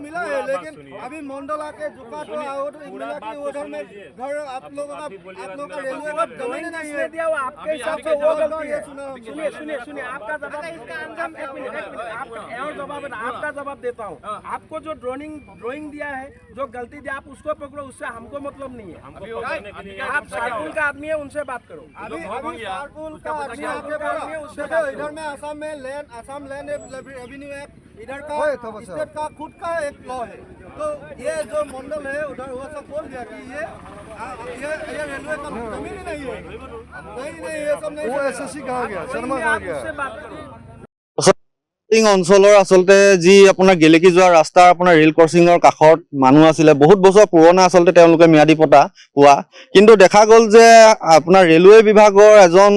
मिला है, लेकिन अभी मंडला के जुका तो मिला कि उधर में घर आप लोगों का रेलवे का जमीन नहीं है दिया, आपके हिसाब से वो गलती है। सुनिए आपका जवाब, इसका अंजाम एक मिनट और जवाब आपका जवाब देता हूँ। आपको जो ड्राइंग दिया है, जो गलती दिया आप उसको पकड़ो, उससे हमको मतलब नहीं है। आप सार्कुल का आदमी है, उनसे बात करो। अभी सार्कुल का आदमी आके बोला इधर में आसाम लैंड रेवेन्यू एक्ट, इधर का स्टेट का खुद का एक लॉ है। तो ये जो मंडल है उधर वो सब बोल दिया कि ये रेलवे का जमीन ही नहीं है। नहीं ये सब नहीं। वो एसएससी कहा गया, शर्मा कहा गया। उससे बात करो। অঞ্চলৰ আচলতে যি আপোনাৰ গেলেকি যোৱা ৰাস্তাৰ আপোনাৰ ৰেল ক্ৰছিঙৰ কাষত মানুহ আছিলে, বহুত বছৰ পুৰণা আচলতে তেওঁলোকে ম্যাদী পটা পোৱা, কিন্তু দেখা গ'ল যে আপোনাৰ ৰেলৱে বিভাগৰ এজন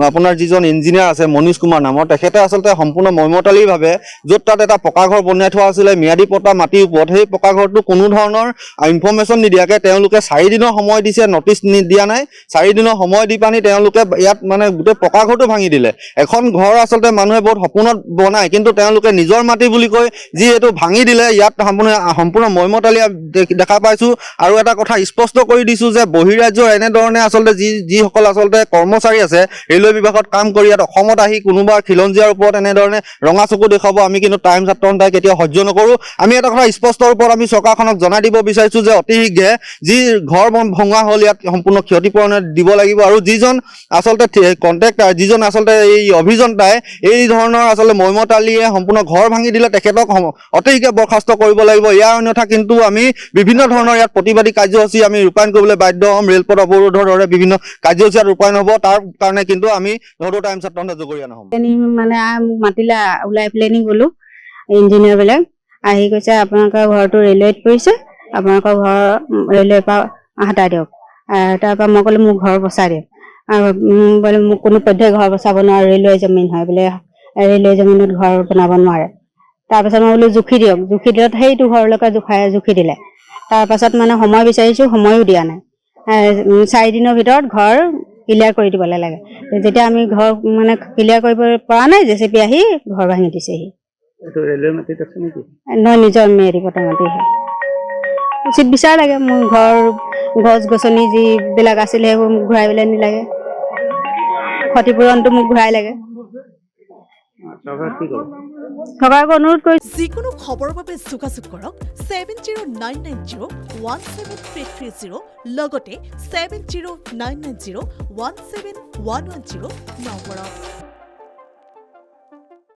আপোনাৰ যিজন ইঞ্জিনিয়াৰ আছে মনীষ কুমাৰ নামৰ, তেখেতে আচলতে সম্পূৰ্ণ মইমতালিভাৱে য'ত তাত এটা পকা ঘৰ বনাই থোৱা আছিলে ম্যাদী পটা মাটিৰ ওপৰত, সেই পকা ঘৰটো কোনো ধৰণৰ ইনফৰ্মেশ্যন নিদিয়াকৈ তেওঁলোকে 4 দিনৰ সময় দিছে, নটিচ দিয়া নাই। 4 দিনৰ সময় দি পানি তেওঁলোকে ইয়াত মানে গোটেই পকা ঘৰটো ভাঙি দিলে। এখন ঘৰ আচলতে মানুহে বহুত সপোনত নাই, কিন্তু তেওঁলোকে নিজৰ মাটি বুলি কৈ যি এইটো ভাঙি দিলে, ইয়াত সম্পূৰ্ণ মইমতালিয়া দেখা পাইছো। আৰু এটা কথা স্পষ্ট কৰি দিছো যে বহিৰাজ্যৰ এনেধৰণে আচলতে যিসকল আচলতে কৰ্মচাৰী আছে ৰেলৱে বিভাগত কাম কৰি ইয়াত অসমত আহি কোনোবা খিলঞ্জীয়াৰ ওপৰত এনেধৰণে ৰঙা চকু দেখুৱাব আমি কিন্তু টাইম ছাত্ৰ সন্থাই কেতিয়াও সহ্য নকৰো। আমি এটা কথা স্পষ্ট ৰূপত আমি চৰকাৰখনক জনাই দিব বিচাৰিছো যে অতি শীঘ্ৰে যি ঘৰ ভঙা হ'ল ইয়াত সম্পূৰ্ণ ক্ষতিপূৰণ দিব লাগিব। আৰু যিজন আচলতে কণ্ট্ৰেক্টাৰ, যিজন আচলতে এই অভিযন্তাই এই ধৰণৰ আচলতে মইমতালিয়ে সম্পূৰ্ণ ঘৰ ভাঙি দিলে তেখেতক অতি শীঘ্ৰে বৰখাস্ত কৰিব লাগিব। ইয়াৰ অন্যথা কিন্তু আমি বিভিন্ন ধৰণৰ ইয়াত প্ৰতিবাদী কাৰ্যসূচী আমি ৰূপায়ণ কৰিবলৈ বাধ্য হ'ম। ৰেলপথ অৱৰোধৰ দৰে বিভিন্ন কাৰ্যসূচী ৰূপায়ণ হ'ব। তাৰ কাৰণে কিন্তু আমি নতুন টাইম ছাত্ৰ সন্থা জগৰীয়া নহ'ম। মানে মাতিলে ওলাই প্লেনিং গ'লো, ইঞ্জিনিয়াৰ বিলাক আহি কৈছে আপোনালোকৰ ঘৰটো ৰেলৱেত পৰিছে, আপোনালোকৰ ঘৰ ৰেলৱেৰ পৰা হটাই দিয়ক। তাৰপৰা মই ক'লো মোক ঘৰ বচাই দিয়ক। বোলে মোক কোনো পধ্যে ঘৰ বচাব নোৱাৰে, ৰেলৱে জমিন হয় বোলে, ৰেলৱে জমিনত ঘৰ বনাব নোৱাৰে। তাৰপাছত মই বোলো জুখি দিয়ক, জুখি দিলত সেইটো ঘৰলৈকে জুখি দিলে। তাৰপাছত মানে সময় বিচাৰিছোঁ, সময়ো দিয়া নাই। 4 দিনৰ ভিতৰত ঘৰ ক্লিয়াৰ কৰি দিবলৈ লাগে। যেতিয়া আমি ঘৰ মানে ক্লিয়াৰ কৰিব পৰা নাই, জেচিপি আহি ঘৰ ভাঙি দিছেহি। নহয়, নিজৰ ম্যাদী পটা মাটিহে। উচিত বিচাৰ লাগে, মোৰ ঘৰ গছ গছনি যিবিলাক আছিলে সেইবোৰ মোক ঘূৰাই পেলাই নিলাগে, ক্ষতিপূৰণটো মোক ঘূৰাই লাগে। যিকোনো খবৰৰ বাবে যোগাযোগ কৰক 7099017330 লগতে 7099017110 নম্বৰত।